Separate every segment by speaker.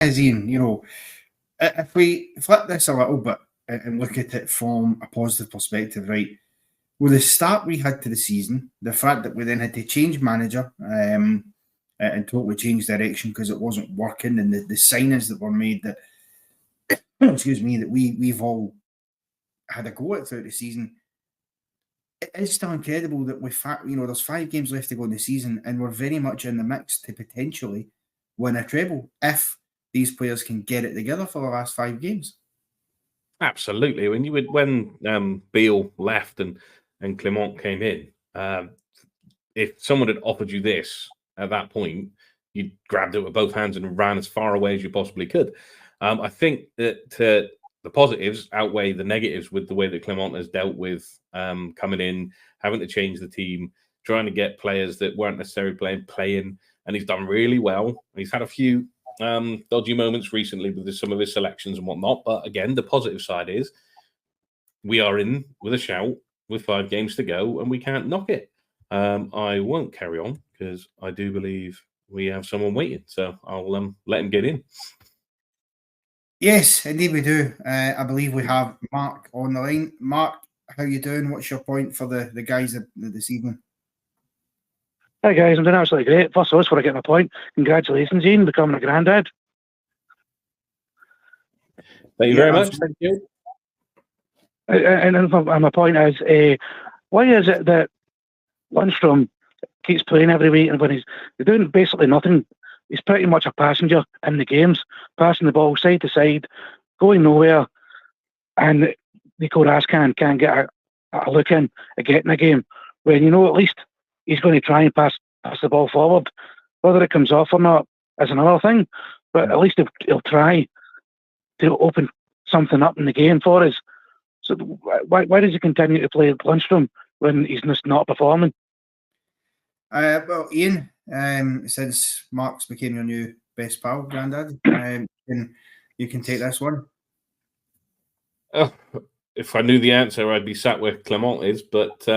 Speaker 1: is, Ian, if we flip this a little bit and look at it from a positive perspective, right? With the start we had to the season, the fact that we then had to change manager and totally change direction because it wasn't working, and the signings that were made that, excuse me, that we've all had a go at throughout the season. It is still incredible that there's 5 games left to go in the season, and we're very much in the mix to potentially win a treble if these players can get it together for the last 5 games.
Speaker 2: Absolutely. When Beale left and Clement came in, if someone had offered you this at that point, you grabbed it with both hands and ran as far away as you possibly could. I think that the positives outweigh the negatives with the way that Clement has dealt with coming in, having to change the team, trying to get players that weren't necessarily playing, and he's done really well. He's had a few dodgy moments recently with some of his selections and whatnot, but again, the positive side is we are in with a shout with 5 games to go, and we can't knock it. I won't carry on because I do believe we have someone waiting, so I'll let him get in.
Speaker 1: Yes, indeed we do. I believe we have Mark on the line. Mark, how you doing? What's your point for the guys this evening?
Speaker 3: Hi guys, I'm doing absolutely great. First of all, before I get my point, congratulations, Ian, becoming a granddad.
Speaker 2: Thank you very much. Thank you.
Speaker 3: And my point is, why is it that Lundstram keeps playing every week, and when he's doing basically nothing, he's pretty much a passenger in the games, passing the ball side to side, going nowhere, and Nico Raskin can't get a look in at getting a game when at least he's going to try and pass the ball forward. Whether it comes off or not is another thing, but at least he'll try to open something up in the game for us. So why does he continue to play Lundstram when he's just not performing?
Speaker 1: Well, Ian, since Mark's became your new best pal, Grandad, you can take this one.
Speaker 2: If I knew the answer, I'd be sat where Clement is, but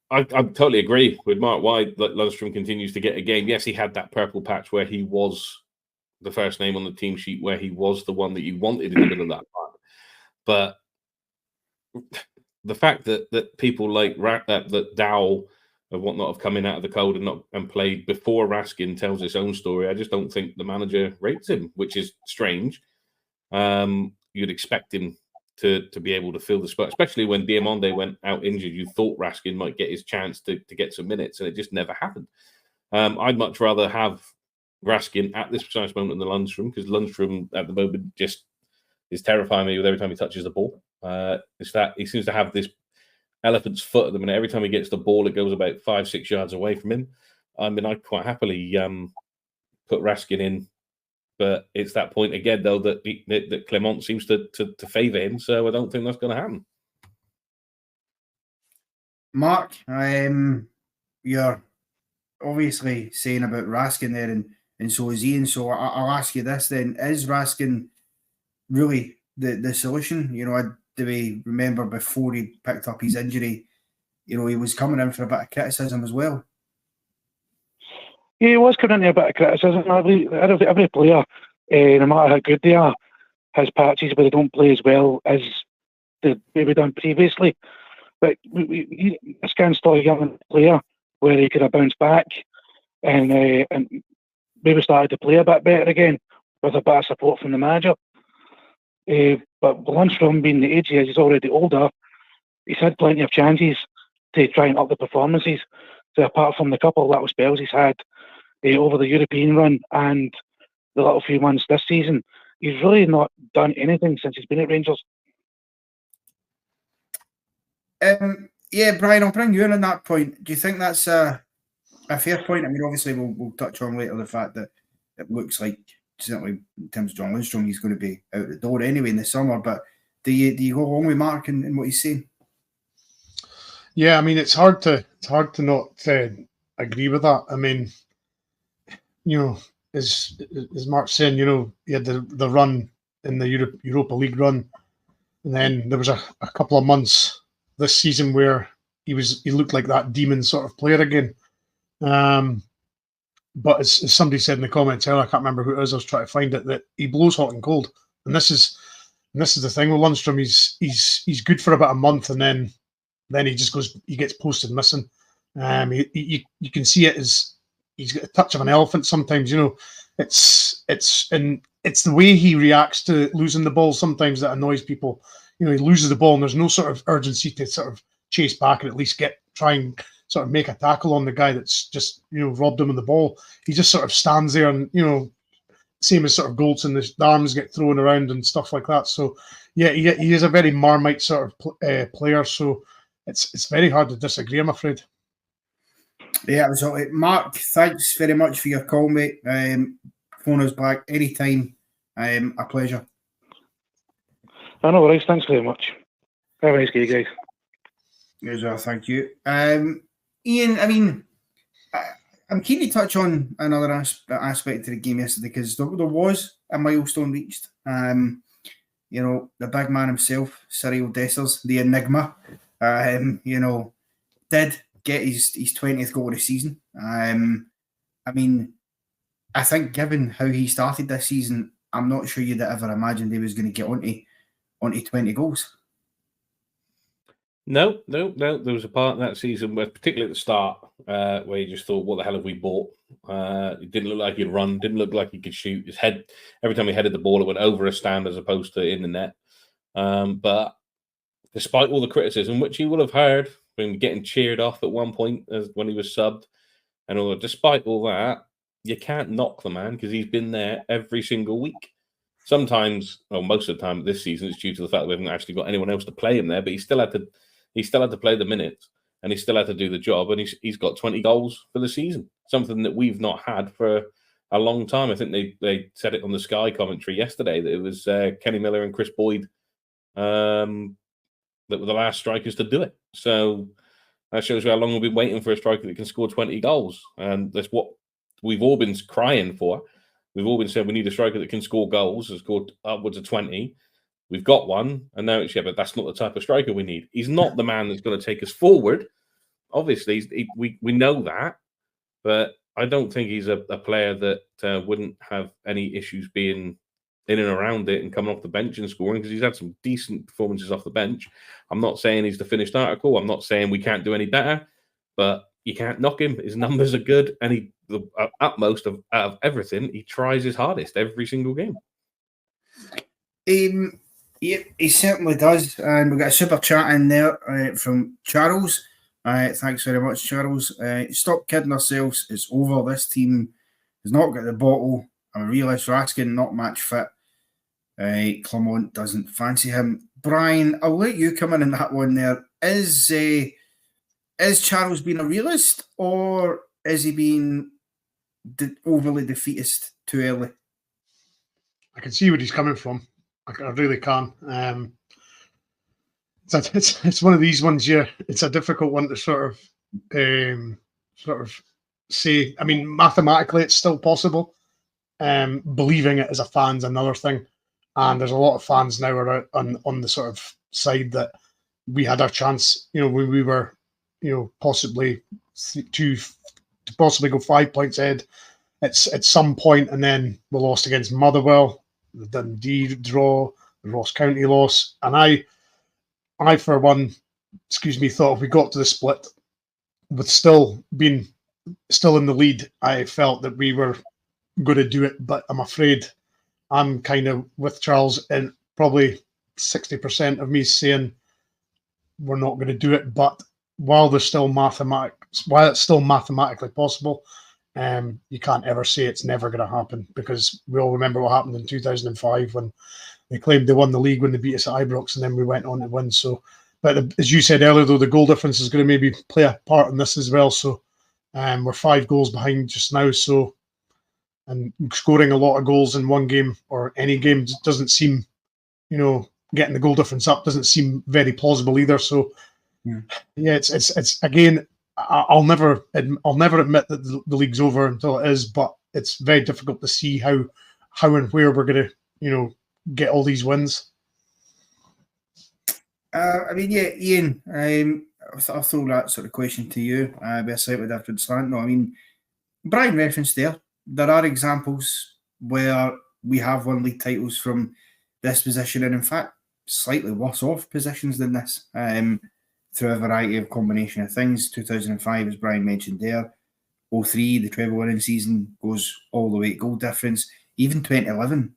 Speaker 2: I totally agree with Mark. Why Lundstram continues to get a game? Yes, he had that purple patch where he was the first name on the team sheet, where he was the one that you wanted in the middle of that part. But the fact that people like that Dow and whatnot have come in out of the cold and played before Raskin tells his own story, I just don't think the manager rates him, which is strange. You'd expect him to be able to fill the spot, especially when Diamande went out injured. You thought Raskin might get his chance to get some minutes, and it just never happened. I'd much rather have Raskin at this precise moment than Lundstram, because Lundstram at the moment just is terrifying me with every time he touches the ball. It's that he seems to have this elephant's foot at the minute. Every time he gets the ball, it goes about 5-6 yards away from him. I mean, I'd quite happily put Raskin in, but it's that point again, though, that Clement seems to favour him, so I don't think that's going to happen.
Speaker 1: Mark, you're obviously saying about Raskin there, and so is Ian. So I'll ask you this then: is Raskin really the solution? Do we remember before he picked up his injury, he was coming in for a bit of criticism as well?
Speaker 3: Yeah, he was coming in for a bit of criticism. Every player, no matter how good they are, has patches where they don't play as well as they've maybe done previously. But Raskin's still a young player where he could have bounced back and maybe started to play a bit better again with a bit of support from the manager. But Lundstram, being the age he is, he's already older. He's had plenty of chances to try and up the performances. So apart from the couple of little spells he's had over the European run and the little few months this season, he's really not done anything since he's been at Rangers.
Speaker 1: Yeah, Brian, I'll bring you in on that point. Do you think that's a fair point? I mean, obviously, we'll touch on later the fact that it looks like, certainly in terms of John Lundstram, he's going to be out the door anyway in the summer. But do you go along with Mark in what he's saying?
Speaker 4: Yeah, I mean, it's hard to not agree with that. I mean, as Mark's saying, he had the run in the Europa League run, and then there was a couple of months this season where he looked like that demon sort of player again. But as somebody said in the comments earlier, I can't remember who it is. I was trying to find it, that he blows hot and cold, and this is the thing with Lundstram. He's good for about a month, and then he just goes. He gets posted missing. You can see it as he's got a touch of an elephant sometimes. It's the way he reacts to losing the ball sometimes that annoys people. He loses the ball and there's no sort of urgency to sort of chase back and at least try and sort of make a tackle on the guy that's just robbed him of the ball. He just sort of stands there and same as sort of Goldson, the arms get thrown around and stuff like that. So yeah, he is a very Marmite sort of player. So it's very hard to disagree, I'm afraid.
Speaker 1: Yeah, so Mark, thanks very much for your call, mate. Phone us back anytime. A pleasure.
Speaker 3: I know, right. Thanks very much. Have a nice day, guys.
Speaker 1: Yes, well, thank you. Ian, I mean, I'm keen to touch on another aspect of the game yesterday because there was a milestone reached. The big man himself, Cyril Dessers, the enigma, did get his 20th goal of the season. I mean, I think given how he started this season, I'm not sure you'd ever imagined he was going to get onto 20 goals.
Speaker 2: No. There was a part of that season where, particularly at the start, where you just thought, what the hell have we bought? It didn't look like he'd run, didn't look like he could shoot. His head, every time he headed the ball, it went over a stand as opposed to in the net. But despite all the criticism, which you will have heard, when getting cheered off at one point when he was subbed, and all, despite all that, you can't knock the man because he's been there every single week. Sometimes, or most of the time this season, it's due to the fact that we haven't actually got anyone else to play him there. But he still had to play the minutes, and he still had to do the job. And he's got 20 goals for the season, something that we've not had for a long time. I think they said it on the Sky commentary yesterday that it was Kenny Miller and Chris Boyd that were the last strikers to do it. So that shows you how long we've been waiting for a striker that can score 20 goals, and that's what we've all been crying for. We've all been saying we need a striker that can score goals, has scored upwards of 20. We've got one, and now it's, but that's not the type of striker we need. He's not the man that's going to take us forward. Obviously, we know that, but I don't think he's a player that wouldn't have any issues being in and around it and coming off the bench and scoring, because he's had some decent performances off the bench. I'm not saying he's the finished article. I'm not saying we can't do any better, but you can't knock him. His numbers are good, and the utmost out of everything, he tries his hardest every single game.
Speaker 1: Yeah, he certainly does. And we've got a super chat in there from Charles. Thanks very much, Charles. Stop kidding ourselves. It's over. This team has not got the bottle. I'm a realist. Raskin not match fit. Clermont doesn't fancy him. Brian, I'll let you come in that one there. Is Charles being a realist, or is he being overly defeatist too early?
Speaker 4: I can see where he's coming from. I really can. It's one of these ones. Yeah, it's a difficult one to sort of say. I mean, mathematically, it's still possible. Believing it as a fan's another thing, and there's a lot of fans now are on the sort of side that we had our chance. We were, possibly to possibly go 5 points ahead at some point, and then we lost against Motherwell, the Dundee draw, the Ross County loss, and I for one, thought if we got to the split with still in the lead, I felt that we were going to do it. But I'm afraid I'm kind of with Charles, and probably 60% of me saying we're not going to do it. But while it's still mathematically possible, you can't ever say it's never going to happen, because we all remember what happened in 2005 when they claimed they won the league when they beat us at Ibrox, and then we went on to win. So, but as you said earlier, though, the goal difference is going to maybe play a part in this as well. So we're 5 goals behind just now. So, and scoring a lot of goals in one game or any game doesn't seem, getting the goal difference up doesn't seem very plausible either. So, yeah, it's again, I'll never admit that the league's over until it is, but it's very difficult to see how and where we're going to, get all these wins.
Speaker 1: I mean, yeah, Ian, I'll throw that sort of question to you. Be a slightly different slant. No, I mean, Brian referenced there are examples where we have won league titles from this position, and in fact, slightly worse off positions than this, through a variety of combination of things. 2005, as Brian mentioned there, 03, the treble winning season, goes all the way at goal difference. Even 2011,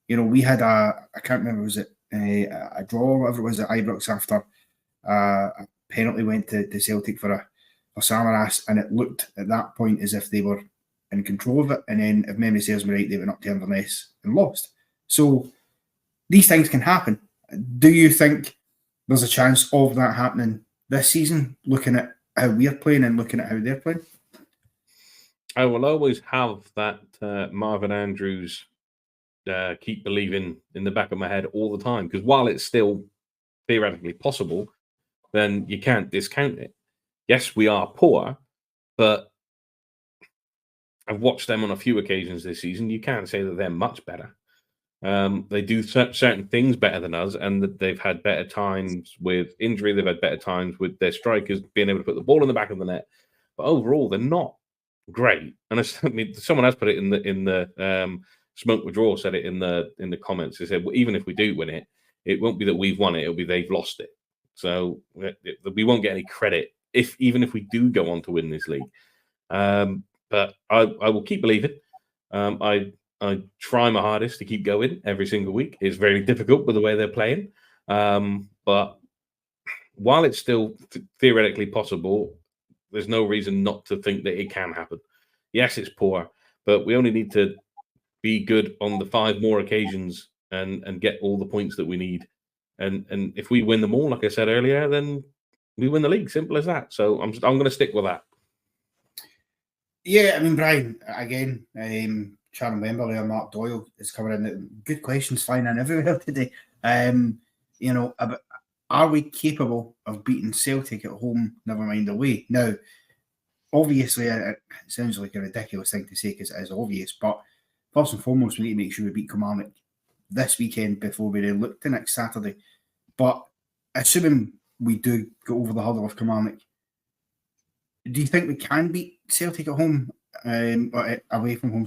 Speaker 1: we had I can't remember, was it a draw or whatever it was at Ibrox after a penalty went to Celtic for Samaras, and it looked at that point as if they were in control of it, and then, if memory serves me right, they went up to Inverness and lost. So these things can happen. Do you think there's a chance of that happening this season, looking at how we're playing and looking at how they're playing?
Speaker 2: I will always have that Marvin Andrews keep believing in the back of my head all the time, because while it's still theoretically possible, then you can't discount it. Yes, we are poor, but I've watched them on a few occasions this season. You can't say that they're much better. They do certain things better than us, and that they've had better times with injury. They've had better times with their strikers being able to put the ball in the back of the net. But overall, they're not great. And someone has put it in the Smoke Withdrawal said it in the comments. They said, well, even if we do win it, it won't be that we've won it. It'll be they've lost it. So we won't get any credit even if we do go on to win this league. But I will keep believing. I try my hardest to keep going every single week. It's very difficult with the way they're playing. But while it's still theoretically possible, there's no reason not to think that it can happen. Yes, it's poor, but we only need to be good on the 5 more occasions and get all the points that we need. And if we win them all, like I said earlier, then we win the league. Simple as that. So I'm going to stick with that.
Speaker 1: Yeah, I mean, Brian, again, Sharon Wembley or Mark Doyle is coming in. Good questions flying in everywhere today. Are we capable of beating Celtic at home, never mind away? Now, obviously, it sounds like a ridiculous thing to say because it is obvious, but first and foremost, we need to make sure we beat Kilmarnock this weekend before we then look to next Saturday. But assuming we do go over the hurdle of Kilmarnock, do you think we can beat Celtic at home, or away from home,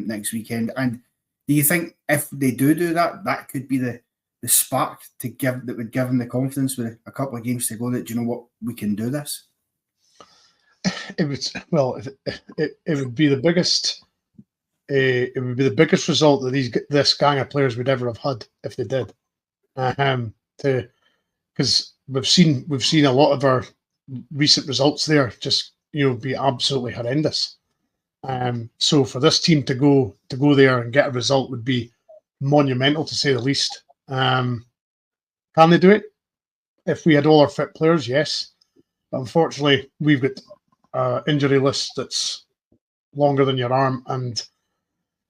Speaker 1: next weekend? And do you think if they do that, that could be the spark that would give them the confidence with a couple of games to go that, we can do this?
Speaker 4: It would be the biggest. It would be the biggest result that this gang of players would ever have had if they did. Because we've seen a lot of our recent results there just be absolutely horrendous. So for this team to go there and get a result would be monumental, to say the least. Can they do it? If we had all our fit players, yes. But unfortunately, we've got an injury list that's longer than your arm, and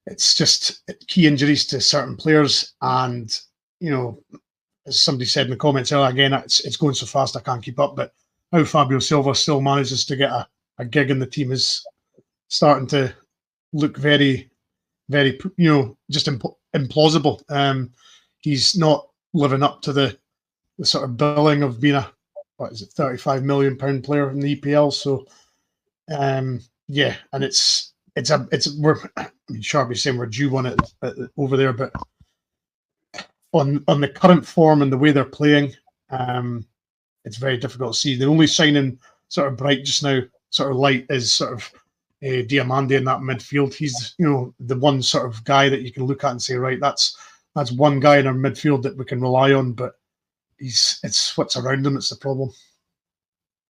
Speaker 4: it's just key injuries to certain players. And as somebody said in the comments earlier, again, it's going so fast I can't keep up. But how Fabio Silva still manages to get a gig in the team is starting to look very, very, just implausible. He's not living up to the sort of billing of being a £35 million player in the EPL. So, yeah, and Sharpie's saying we're due one over there, but on the current form and the way they're playing, it's very difficult to see. The only shining sort of bright just now, sort of light, is sort of Diamande in that midfield. He's the one sort of guy that you can look at and say, right, that's one guy in our midfield that we can rely on. But it's what's around him. It's the problem.